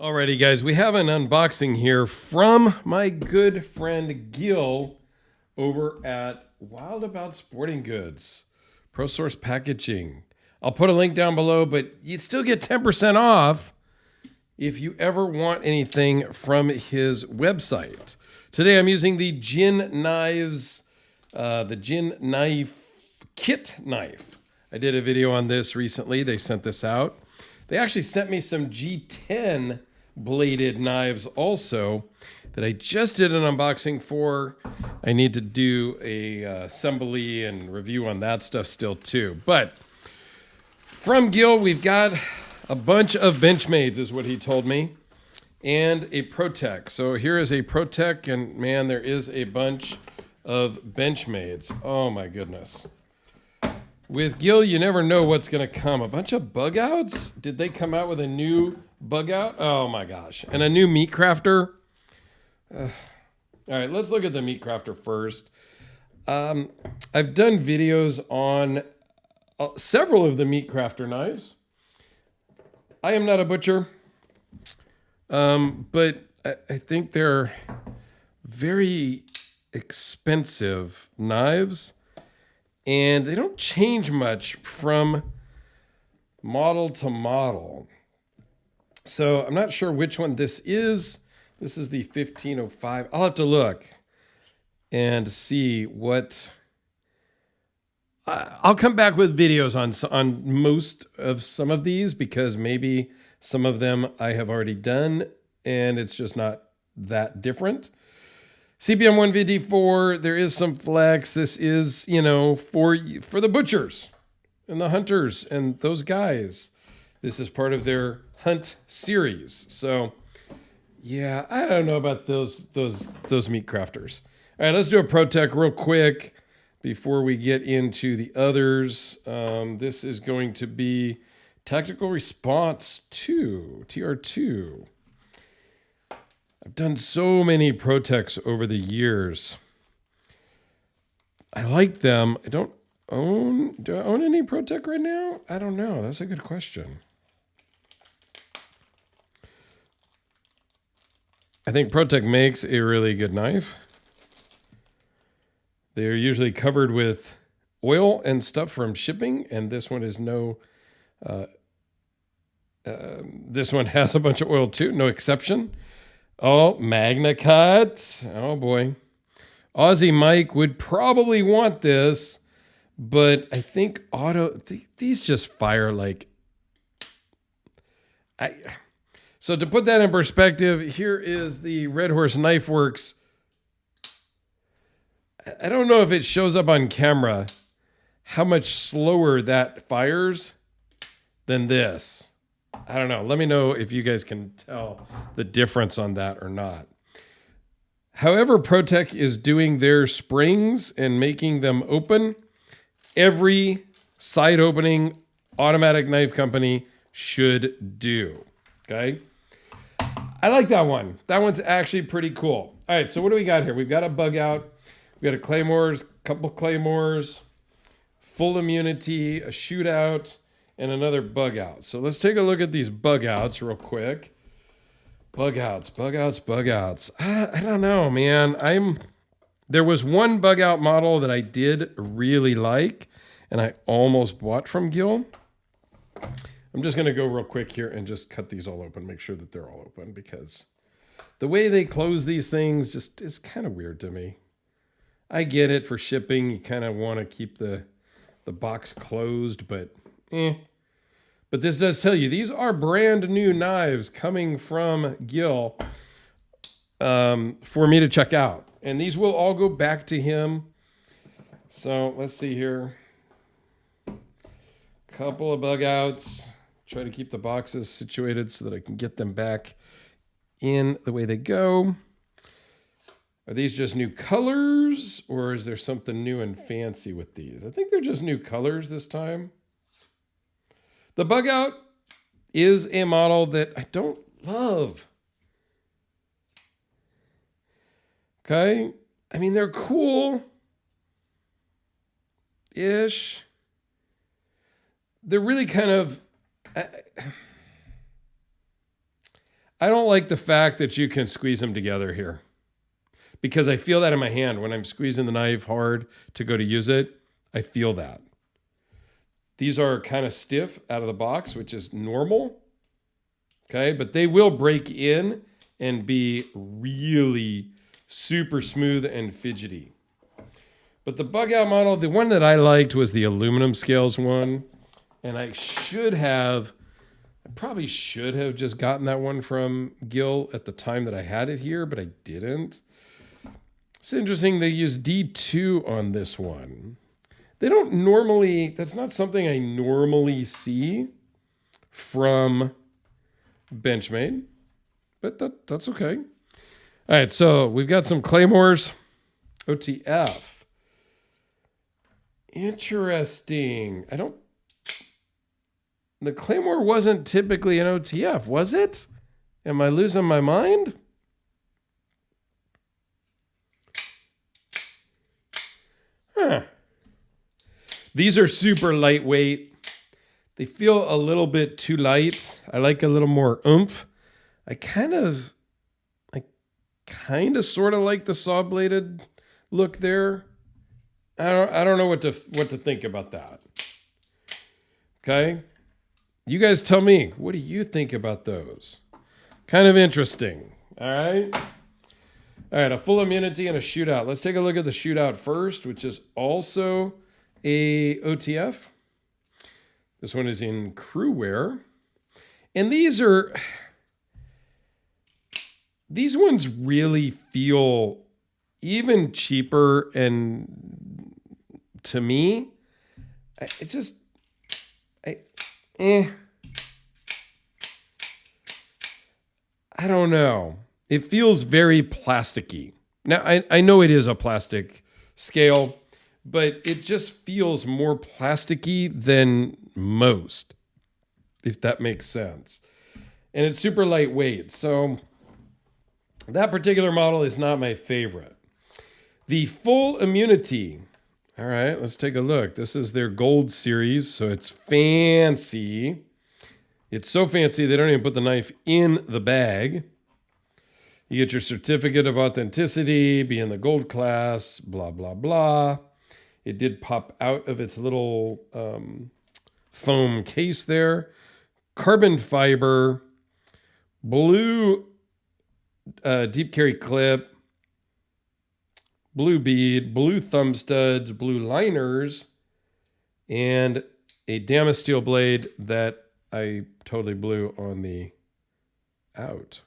Alrighty, guys, we have an unboxing here from my good friend Gil over at Wild About Sporting Goods, Pro Source Packaging. I'll put a link down below, but you'd still get 10% off if you ever want anything from his website. Today I'm using the Gin Knives, the Gin Knife Kit Knife. I did a video on this recently. They sent this out. They actually sent me some G10 bladed knives also that I just did an unboxing for. I need to do a assembly and review on that stuff still too. But from Gil, we've got a bunch of Benchmades is what he told me, and a Protec. So here is a Protec, and man, there is a bunch of Benchmades. Oh my goodness. With Gil, you never know what's going to come. A bunch of Bugouts? Did they come out with a new Bugout? Oh my gosh. And a new Meat Crafter? All right, let's look at the Meat Crafter first. I've done videos on several of the Meat Crafter knives. I am not a butcher, but I think they're very expensive knives. And they don't change much from model to model. So I'm not sure which one this is. This is the 1505. I'll have to look and see what... I'll come back with videos on most of some of these because maybe some of them I have already done and it's just not that different. CPM 154, there is some flex. This is, you know, for the butchers and the hunters and those guys. This is part of their hunt series. So, yeah, I don't know about those Meat Crafters. All right, let's do a Protec real quick before we get into the others. This is going to be Tactical Response 2, TR2. I've done so many Protecs over the years. I like them. Do I own any Protec right now? I don't know. That's a good question. I think Protec makes a really good knife. They're usually covered with oil and stuff from shipping, and this one is no... this one has a bunch of oil too, no exception. Oh, Magna Cut. Oh, boy. Aussie Mike would probably want this, but I think these just fire like... So to put that in perspective, here is the Red Horse Knife Works. I don't know if it shows up on camera how much slower that fires than this. I don't know. Let me know if you guys can tell the difference on that or not. However, Protec is doing their springs and making them open. Every side opening automatic knife company should do. Okay. I like that one. That one's actually pretty cool. All right. So what do we got here? We've got a Bugout. We've got a Claymores, couple Claymores, full immunity, a Shootout, and another Bugout. So let's take a look at these Bugouts real quick. Bugouts. I don't know, man. There was one Bugout model that I did really like, and I almost bought from Gil. I'm just going to go real quick here and just cut these all open, make sure that they're all open, because the way they close these things just is kind of weird to me. I get it for shipping. You kind of want to keep the box closed, but But this does tell you, these are brand new knives coming from Gil for me to check out. And these will all go back to him. So let's see here. Couple of Bugouts. Try to keep the boxes situated so that I can get them back in the way they go. Are these just new colors, or is there something new and fancy with these? I think they're just new colors this time. The Bugout is a model that I don't love. Okay? I mean, they're cool-ish. They're really kind of... I don't like the fact that you can squeeze them together here, because I feel that in my hand when I'm squeezing the knife hard to go to use it. I feel that. These are kind of stiff out of the box, which is normal. Okay, but they will break in and be really super smooth and fidgety. But the Bugout model, the one that I liked was the aluminum scales one. And I probably should have just gotten that one from Gil at the time that I had it here, but I didn't. It's interesting they use D2 on this one. They don't normally, that's not something I normally see from Benchmade, but that's okay. All right, so we've got some Claymores OTF. Interesting. The Claymore wasn't typically an OTF, was it? Am I losing my mind? Huh. These are super lightweight. They feel a little bit too light. I like a little more oomph. I kind of sort of like the saw-bladed look there. I don't know what to think about that. Okay? You guys tell me, what do you think about those? Kind of interesting. All right? All right, a full immunity and a shootout. Let's take a look at the shootout first, which is also a OTF. This one is in crew wear. And these ones really feel even cheaper, and to me, I don't know. It feels very plasticky. Now, I know it is a plastic scale, but it just feels more plasticky than most, if that makes sense. And it's super lightweight. So that particular model is not my favorite. The full immunity. All right, let's take a look. This is their gold series, so it's fancy. It's so fancy they don't even put the knife in the bag. You get your certificate of authenticity, be in the gold class, blah, blah, blah. It did pop out of its little foam case there. Carbon fiber, blue deep carry clip, blue bead, blue thumb studs, blue liners, and a Damas steel blade that I totally blew on the out.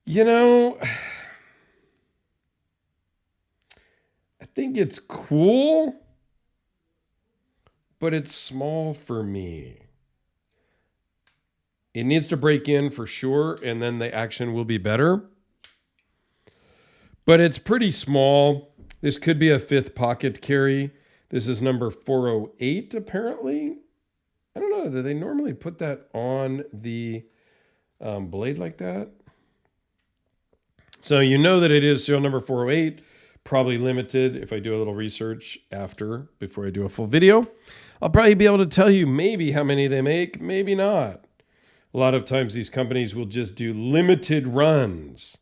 You know, I think it's cool, but it's small for me. It needs to break in for sure, and then the action will be better. But it's pretty small. This could be a 5th pocket carry. This is number 408, apparently. I don't know. Do they normally put that on the blade like that? So you know that it is serial number 408, probably limited. If I do a little research before I do a full video, I'll probably be able to tell you maybe how many they make, maybe not. A lot of times these companies will just do limited runs,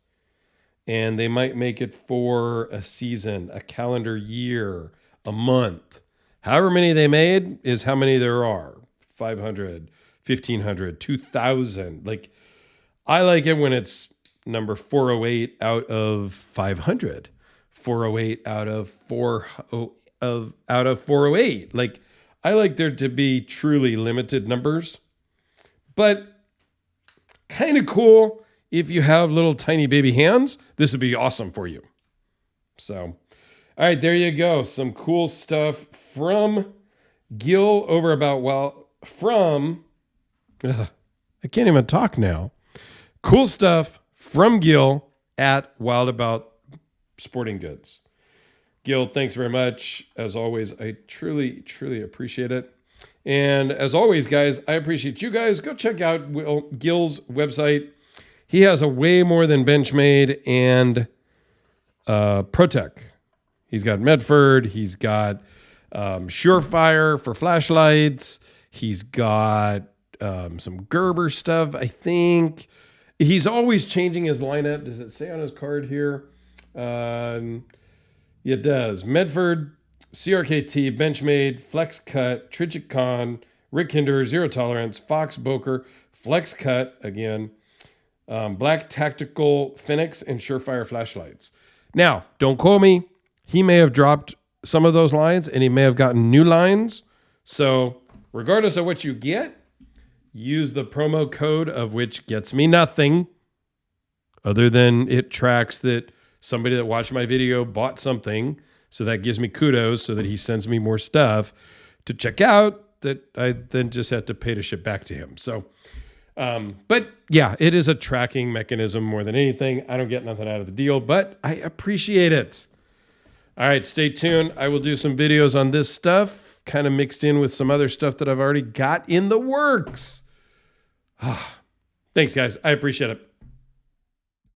and they might make it for a season, a calendar year, a month. However many they made is how many there are. 500, 1,500, 2,000. Like, I like it when it's number 408 out of 500, 408 out of 408. Like, I like there to be truly limited numbers, but kind of cool if you have little tiny baby hands. This would be awesome for you. So, all right, there you go. Some cool stuff from Gil over about, I can't even talk now. Cool stuff from Gil at Wild About Sporting Goods. Gil, thanks very much. As always, I truly, truly appreciate it. And as always, guys, I appreciate you guys. Go check out Gil's website. He has a way more than Benchmade and ProTech. He's got Medford. He's got Surefire for flashlights. He's got some Gerber stuff, I think. He's always changing his lineup. Does it say on his card here? It does. Medford, CRKT, Benchmade, Flex Cut, Trigicon, Rick Hinder, Zero Tolerance, Fox Boker, Flex Cut again, Black Tactical, Phoenix, and Surefire flashlights. Now, don't quote me. He may have dropped some of those lines, and he may have gotten new lines. So regardless of what you get, use the promo code, of which gets me nothing other than it tracks that somebody that watched my video bought something. So that gives me kudos so that he sends me more stuff to check out that I then just have to pay to ship back to him. So, but yeah, it is a tracking mechanism more than anything. I don't get nothing out of the deal, but I appreciate it. All right, stay tuned. I will do some videos on this stuff, kind of mixed in with some other stuff that I've already got in the works. Thanks, guys. I appreciate it.